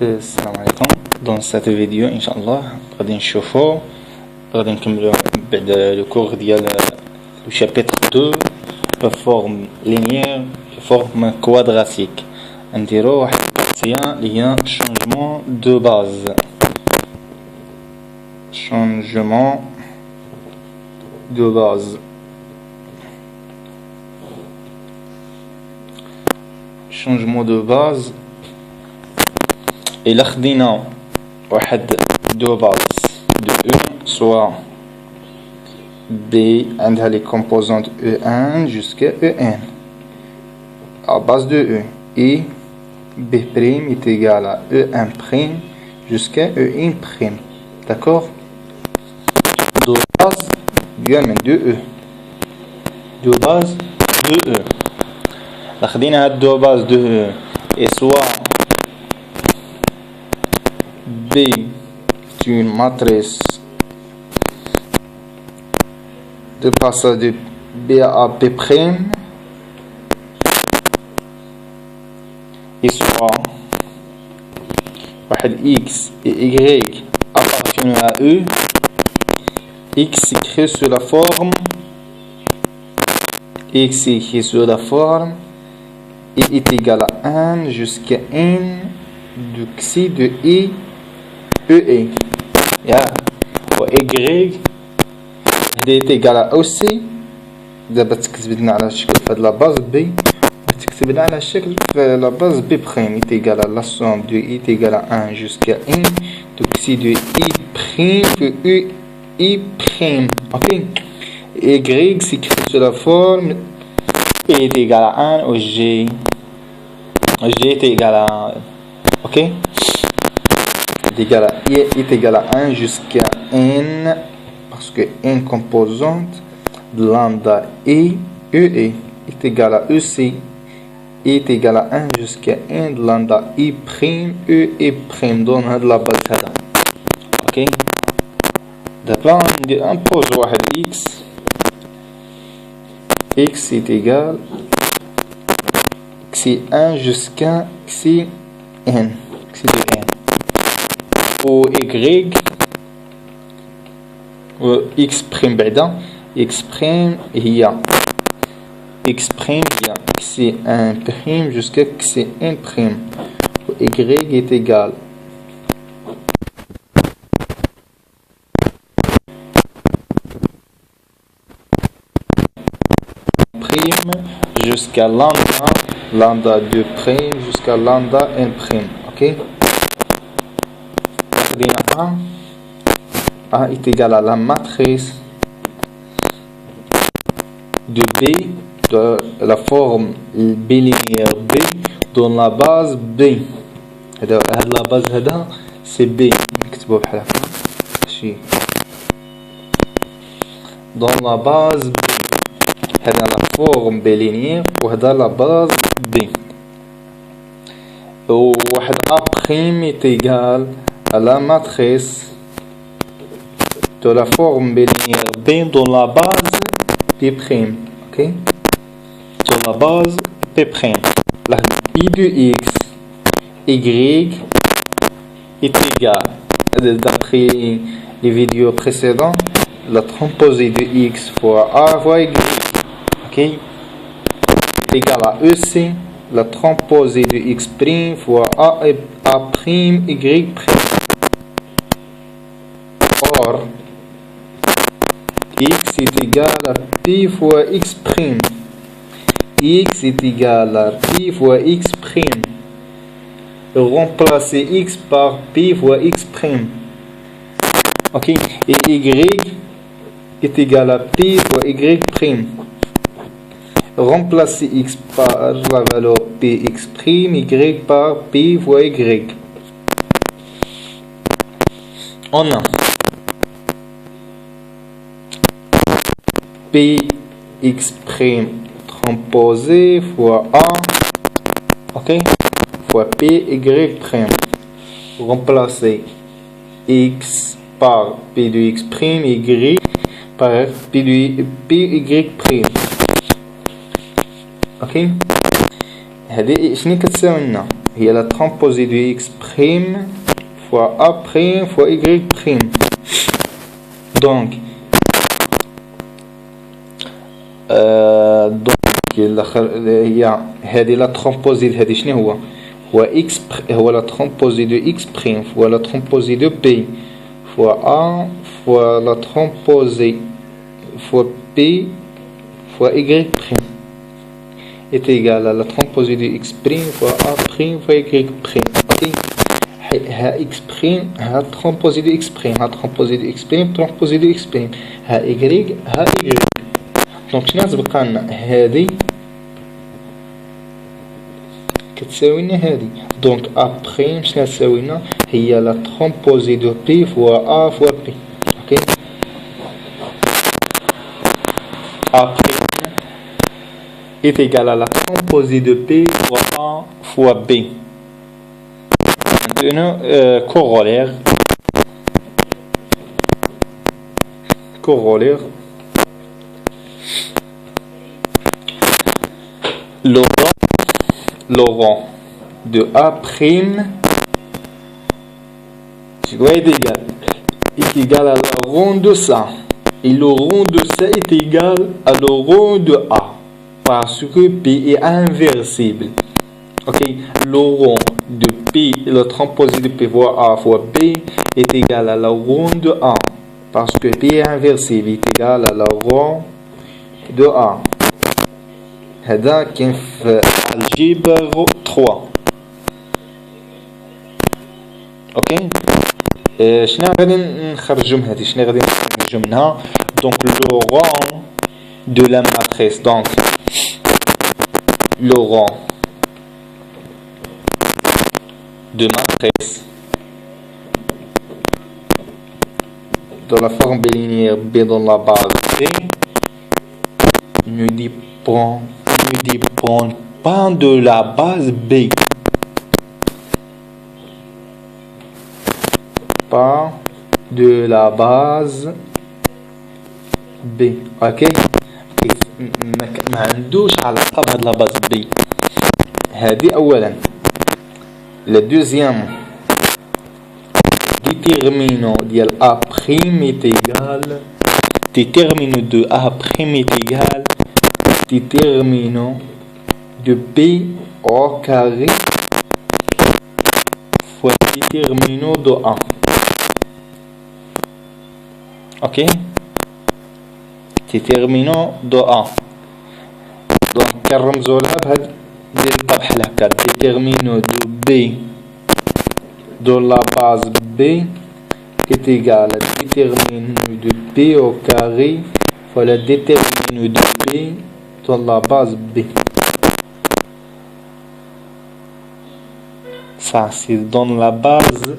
السلام عليكم. dans cette vidéo ان شاء الله غادي نشوفوا غادي نكملوا بعد لو كور ديال لو شابيتر 2 فورم لينيير فورم كوادراتيك. نديروا واحد البارتيه اللي هي شونجمون دو باز. changement de base. changement de base. إلا خدينا واحد دو باز دو E soit B عندها les composantes E1 jusqu'à En à base de E et B' est égal à E1' jusqu'à En'. D'accord? De base vient de E. De base de E. La خدينا هاد دو باز de E et soit B est une matrice de passage de B à B' et soit واحد X et Y appartenant à E. X écrit sur la forme X écrit sur la forme I est égal à 1 jusqu'à N de X de I E. و Y est égal à aussi. دابا تكتبنا على الشكل في هاد لا باز بي تكتبنا على الشكل في لا باز بي بريم est égal à la somme de I est égal à 1 jusqu'à N de X de I prime que U I prime. Ok. Y s'écrit sur la forme I est égal à 1 au G. G est égal à ok. I est égal à 1 jusqu'à N parce que N composante de lambda I E est égal à EC. I est égal à 1 jusqu'à N de lambda I prime E et prime dans la base هذا. Ok. دابا ندير امبوز واحد X. X est égal X1 jusqu'à Xn X de N و Y و X prime بعدا X prime هي X prime هي X1 prime jusqu'à Xn prime و Y est égal jusqu'à lambda 2 prime jusqu'à lambda n prime. Ok. A est égal à la matrice de B de la forme B linéaire B dans la base B. La base c'est B. Dans la base B. la forme B linéaire وهذا la base B. واحد A' est égal à la matrice de la forme B linéaire B dans la base B'. Ok. Dans la base B'. La I de X Y est égal, d'après les vidéos précédentes, la transposée de X fois A fois Y. Ok, est égal à EC, la transposée de X' fois A prime Y'. Or, X est égal à P fois X'. X est égal à P fois X'. Remplacer X par P fois X'. Ok, et Y est égal à P fois Y'. Remplacer X par la valeur Px', Y par P fois Y. On a Px' transposé fois A, ok, fois Py'. Remplacer X par P de X', Y par P de Py'. Ok. هذه شنو كتساوي لنا؟ هي لا ترامبوزي دو اكس بريم فوا ا بريم فوا y بريم. دونك الاخر هي هذه لا ترامبوزي هذه شنو هو اكس هو لا ترامبوزي دو اكس بريم فوا لا ترامبوزي دو بي فوا ا فوا لا ترامبوزي فوا بي فوا y بريم est égal à la transposée de x prime fois a prime fois y prime. Ok, ha x prime ha transposée de x prime ha transposée de x prime transposée de x prime ha y ha y. دونك شنو تبقى لنا؟ هذه كتساوي لنا هذه. دونك ا بريم شنو تساوي لنا؟ هي لا ترامبوزي دو بي فوا ا فوا بي. اوكي، ا بريم est égal à la composée de P fois A fois B. Maintenant, corollaire. Le rang de A prime est égal à le rang de ça. Et le rang de ça est égal à le rang de A. Parce que P est inversible. Ok, le rang de P, le transposé de P fois A fois B est égal à le rang de A. Parce que P est inversible, est égal à le rang de A. هذا كاين في الجبر 3. اوكي، شنو غادي نخرجو من هذه؟ شنو غادي نخرجو منها؟ دونك لو رang de la matrice. Donc le rang de matrice dans la forme bilinéaire B dans la base B ne dépend pas de la base B. Pas de la base B. Ok, ما عندوش علاقة بهاد لا باز بي. هادي أولا. لا دوزيام déterminant ديال A prime est égal déterminant de A prime est égal déterminant de B au carré fois déterminant de A. Ok, déterminant de A. Donc كنرمزو لها بهاد ديال الطرح هكا. déterminant de B dans la base B est égal à déterminant de B au carré fois le déterminant de B dans la base B. Ça c'est dans la base.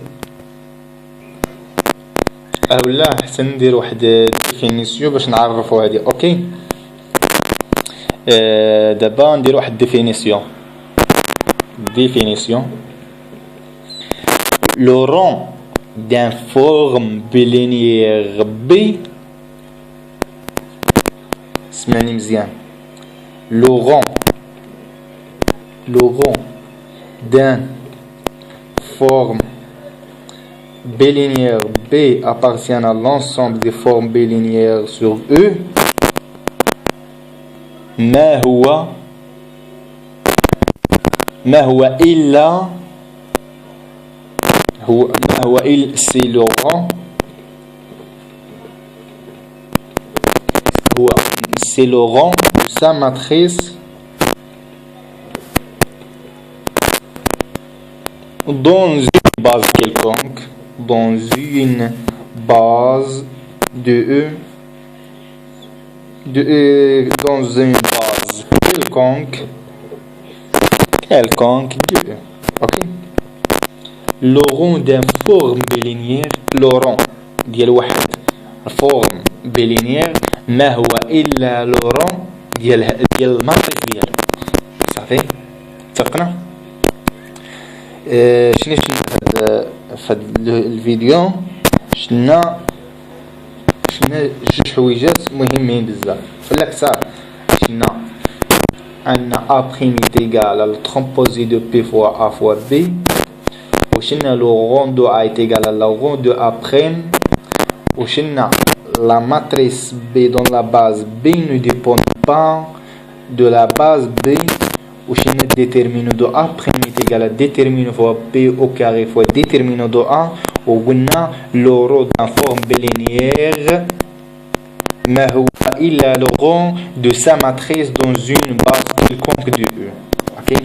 اولا حتى ندير واحد ديفينيسيون باش نعرفوا هذه. اوكي، دابا ندير واحد ديفينيسيون. le rang d'un forme bilinéaire B. اسمعني مزيان. le rang d'un forme bilinéaire B appartient à l'ensemble des formes bilinéaires sur E. ما هو إلا c'est le rang de sa matrice dans une base quelconque, dans une base de E, dans une base quelconque de E. Ok, le rang d'un forme bilinéaire, le rang ديال واحد forme bilinéaire ما هو إلا le rang ديال الماتريس ديالو. صافي اتفقنا. شنو فهاد الفيديو شنا جوج حويجات مهمين بزاف. في الاكثر شنا A' est égal à la transposée de P fois A fois B. Le rond de A est égal à la rond de A'. La matrice B dans la base B ne dépend pas de la base B. Le déterminant de A' est égal à déterminant fois P au carré fois déterminant de A. Le rond de la forme bilinéaire. Il a le rang de sa matrice dans une base quelconque de E. Ok?